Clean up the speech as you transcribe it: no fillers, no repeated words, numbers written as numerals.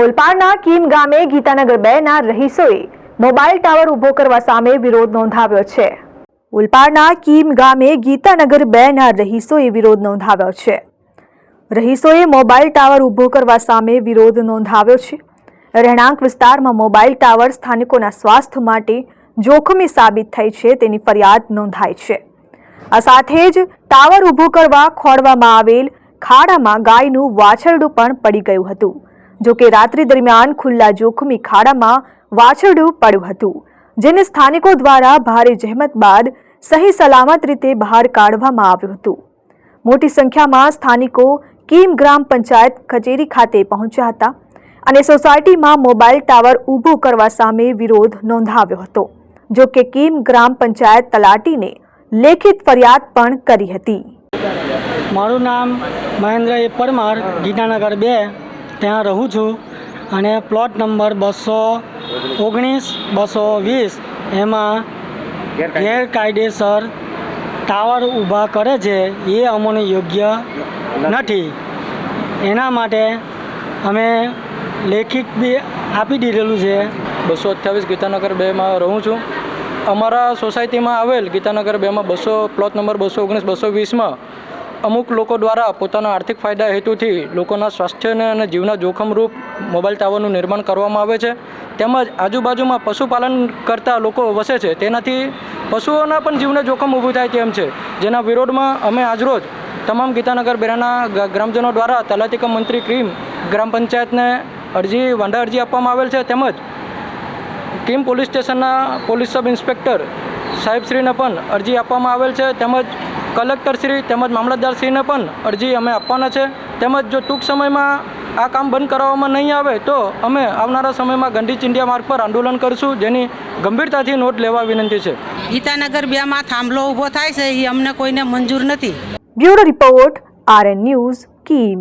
ઓલપાડના કીમ ગામે Gitanagar 2ના રહીશોએ mobile tower ઊભો કરવા સામે વિરોધ નોંધાવ્યો છે. ઓલપાડના કીમ ગામે ગીતાનગર 2ના રહીશોએ વિરોધ નોંધાવ્યો છે. રહીશોએ મોબાઈલ ટાવર ઊભો કરવા સામે વિરોધ નોંધાવ્યો છે. રહેણાંક વિસ્તારમાં મોબાઈલ ટાવર સ્થાનિકોના સ્વાસ્થ્ય માટે જોખમી સાબિત થઈ છે તેની ફરિયાદ નોંધાઈ છે. આ સાથે જ ટાવર ઊભો કરવા ખોડવામાં આવેલ ખાડામાં ગાયનું વાછરડું પણ પડી ગયું હતું. જો કે રાત્રિ દરમિયાન ખુલ્લા જોખમી ખાડામાં વાછરડું પડ્યું હતું, જેને સ્થાનિકો દ્વારા ભારે જહેમત બાદ સહી સલામત રીતે બહાર કાઢવામાં આવ્યું હતું. મોટી સંખ્યામાં સ્થાનિકો કીમ ગ્રામ પંચાયત કચેરી ખાતે પહોંચ્યા હતા અને સોસાયટીમાં મોબાઈલ ટાવર ઊભો કરવા સામે વિરોધ નોંધાવ્યો હતો. જો કે કીમ ગ્રામ પંચાયત તલાટીને લેખિત ફરિયાદ પણ કરી હતી. મારું નામ મહેન્દ્ર એ પરમાર, ગીતાનગર 2 ત્યાં રહું છું અને પ્લોટ નંબર 219, 220 એમાં ગેરકાયદેસર ટાવર ઊભા કરે છે એ અમને યોગ્ય નથી. એના માટે અમે લેખિત બી આપી દીધેલું છે. 228 ગીતાનગર 2માં રહું છું. અમારા સોસાયટીમાં આવેલ ગીતાનગર 2માં પ્લોટ નંબર 219, 220માં અમુક લોકો દ્વારા પોતાના આર્થિક ફાયદા હેતુથી લોકોના સ્વાસ્થ્યને અને જીવના જોખમરૂપ મોબાઈલ ટાવરનું નિર્માણ કરવામાં આવે છે. તેમજ આજુબાજુમાં પશુપાલન કરતા લોકો વસે છે, તેનાથી પશુઓના પણ જીવને જોખમ ઊભું થાય તેમ છે. જેના વિરોધમાં અમે આજરોજ તમામ ગીતાનગર 2ના ગ્રામજનો દ્વારા તલાટી કમ મંત્રી કીમ ગ્રામ પંચાયતને વાંધા અરજી આપવામાં આવેલ છે. તેમજ કીમ પોલીસ સ્ટેશનના પોલીસ સબ ઇન્સ્પેક્ટર સાહેબશ્રીને પણ અરજી આપવામાં આવેલ છે. તેમજ કલેક્ટરશ્રી તેમજ મામલતદારશ્રીને પણ અરજી અમે આપવાના છે. તેમજ જો ટૂંક સમયમાં આ કામ બંધ કરાવવામાં નહીં આવે તો અમે આવનારા સમયમાં ગંડી ચિંધ્યા માર્ગ પર આંદોલન કરીશું, જેની ગંભીરતાથી નોંધ લેવા વિનંતી છે. ગીતાનગર 2માં થાંભલો ઊભો થાય છે એ અમને કોઈને મંજૂર નથી. Bureau report, RN news, Kim.